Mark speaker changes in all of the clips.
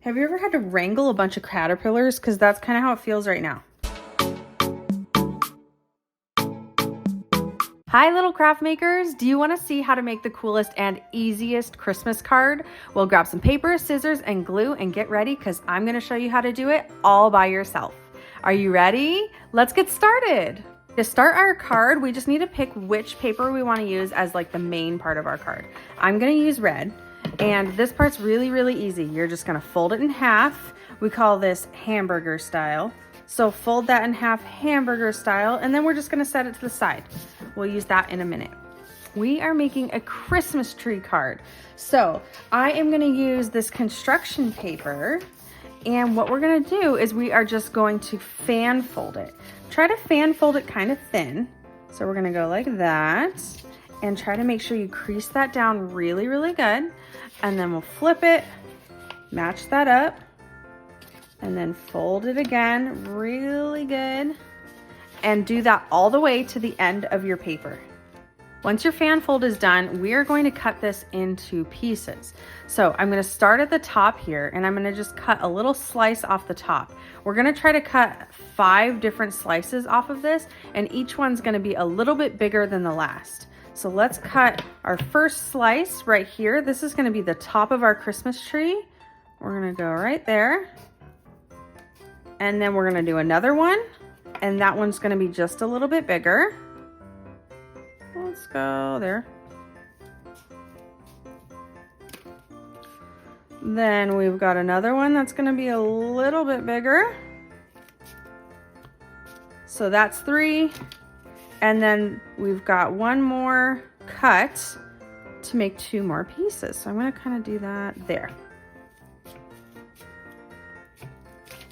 Speaker 1: Have you ever had to wrangle a bunch of caterpillars? Because that's kind of how it feels right now. Hi little craft makers, do you want to see how to make the coolest and easiest Christmas card? Well, grab some paper, scissors, and glue and get ready because I'm going to show you how to do it all by yourself. Are you ready? Let's get started. To start our card, we just need to pick which paper we want to use as like the main part of our card. I'm going to use red, and this part's really, really easy. You're just going to fold it in half. We call this hamburger style. So fold that in half hamburger style, and then we're just going to set it to the side. We'll use that in a minute. We are making a Christmas tree card. So I am going to use this construction paper, and what we're going to do is we are just going to fan fold it. Try to fan fold it kind of thin. So we're going to go like that and try to make sure you crease that down really, really good. And then we'll flip it, match that up, and then fold it again really good, and do that all the way to the end of your paper. Once your fan fold is done, we are going to cut this into pieces. So I'm going to start at the top here, and I'm going to just cut a little slice off the top. We're going to try to cut 5 different slices off of this, and each one's going to be a little bit bigger than the last. So let's cut our first slice right here. This is going to be the top of our Christmas tree. We're going to go right there. And then we're going to do another one, and that one's going to be just a little bit bigger. Let's go there. Then we've got another one that's going to be a little bit bigger. So that's 3. And then we've got one more cut to make 2 more pieces. So I'm going to kind of do that there.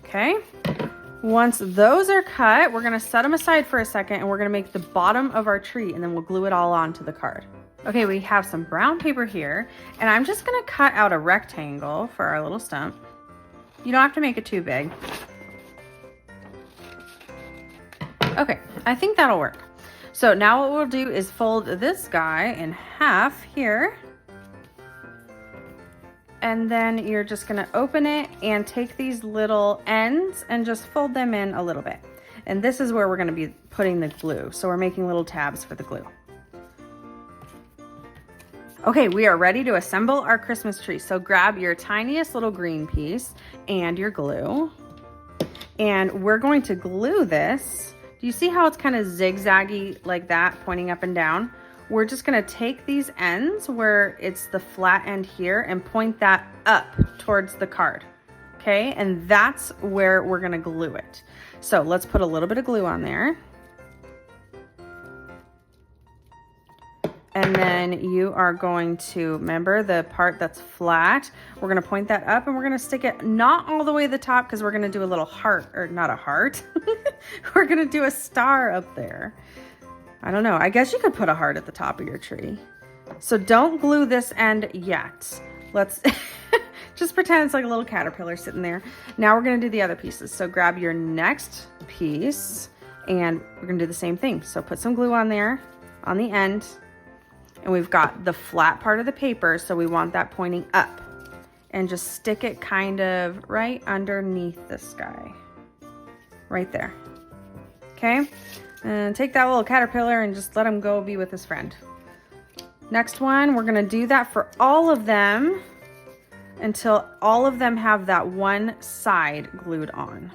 Speaker 1: Okay. Once those are cut, we're going to set them aside for a second, and we're going to make the bottom of our tree, and then we'll glue it all onto the card. Okay, we have some brown paper here, and I'm just going to cut out a rectangle for our little stump. You don't have to make it too big. Okay, I think that'll work. So now what we'll do is fold this guy in half here. And then you're just going to open it and take these little ends and just fold them in a little bit. And this is where we're going to be putting the glue. So we're making little tabs for the glue. Okay, we are ready to assemble our Christmas tree. So grab your tiniest little green piece and your glue. And we're going to glue this. Do you see how it's kind of zigzaggy like that, pointing up and down? We're just going to take these ends where it's the flat end here and point that up towards the card. Okay, and that's where we're going to glue it. So let's put a little bit of glue on there. And then you are going to, remember the part that's flat, we're going to point that up, and we're going to stick it not all the way to the top because we're going to do a little heart, or not a heart. We're going to do a star up there. I don't know. I guess you could put a heart at the top of your tree. So don't glue this end yet. Let's just pretend it's like a little caterpillar sitting there. Now we're going to do the other pieces. So grab your next piece, and we're going to do the same thing. So put some glue on there on the end, and we've got the flat part of the paper. So we want that pointing up, and just stick it kind of right underneath this guy right there. Okay. And take that little caterpillar and just let him go be with his friend. Next one, we're going to do that for all of them until all of them have that one side glued on.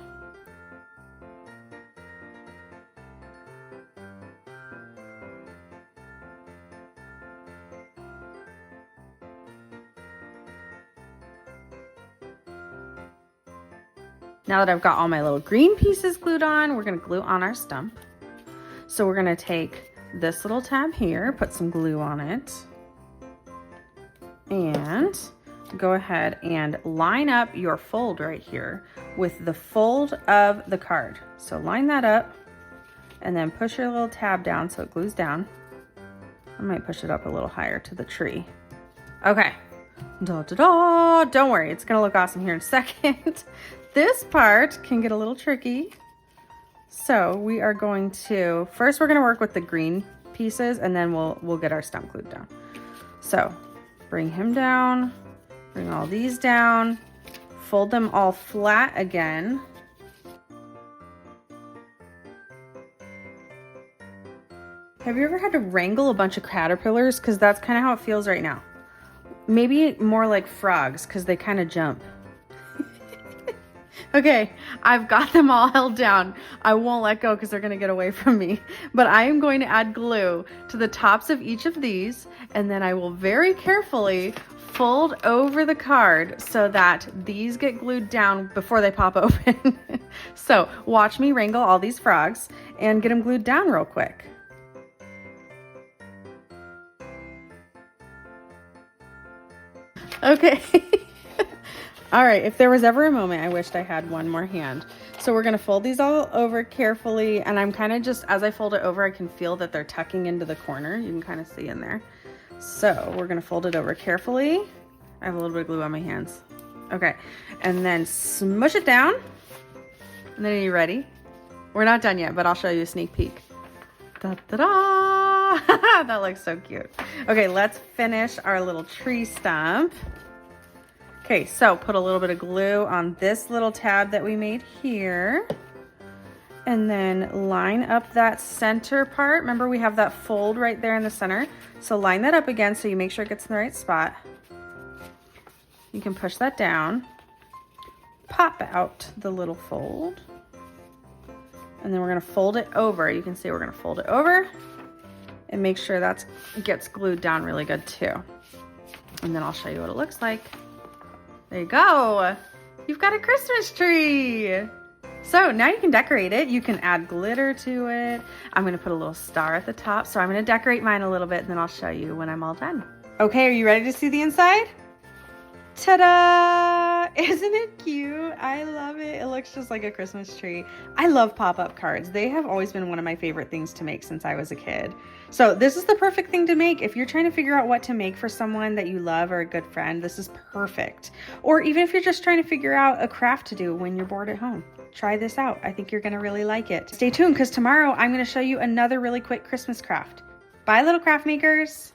Speaker 1: Now that I've got all my little green pieces glued on, we're going to glue on our stump. So we're going to take this little tab here, put some glue on it, and go ahead and line up your fold right here with the fold of the card. So line that up, and then push your little tab down so it glues down. I might push it up a little higher to the tree. Okay. Da, da, da. Don't worry, it's going to look awesome here in a second. This part can get a little tricky. So we are going to, first we're going to work with the green pieces, and then we'll get our stump glued down. So bring him down, bring all these down, fold them all flat again. Have you ever had to wrangle a bunch of caterpillars? Because that's kind of how it feels right now. Maybe more like frogs because they kind of jump. Okay, I've got them all held down. I won't let go because they're going to get away from me. But I am going to add glue to the tops of each of these, and then I will very carefully fold over the card so that these get glued down before they pop open. So watch me wrangle all these frogs and get them glued down real quick. Okay. All right, if there was ever a moment I wished I had one more hand. So we're gonna fold these all over carefully, and I'm kind of just, as I fold it over, I can feel that they're tucking into the corner. You can kind of see in there. So we're gonna fold it over carefully. I have a little bit of glue on my hands. Okay, and then smush it down. And then are you ready? We're not done yet, but I'll show you a sneak peek. Da-da-da! That looks so cute. Okay, let's finish our little tree stump. Okay, so put a little bit of glue on this little tab that we made here. And then line up that center part. Remember, we have that fold right there in the center. So line that up again so you make sure it gets in the right spot. You can push that down. Pop out the little fold. And then we're gonna fold it over. You can see we're gonna fold it over and make sure that gets glued down really good too. And then I'll show you what it looks like. There you go. You've got a Christmas tree. So now you can decorate it. You can add glitter to it. I'm gonna put a little star at the top. So I'm gonna decorate mine a little bit and then I'll show you when I'm all done. Okay, are you ready to see the inside? Ta-da! Isn't it cute? I love it. It looks just like a Christmas tree. I love pop-up cards. They have always been one of my favorite things to make since I was a kid. So this is the perfect thing to make. If you're trying to figure out what to make for someone that you love or a good friend, this is perfect. Or even if you're just trying to figure out a craft to do when you're bored at home. Try this out. I think you're gonna really like it. Stay tuned because tomorrow I'm gonna show you another really quick Christmas craft. Bye, little craft makers.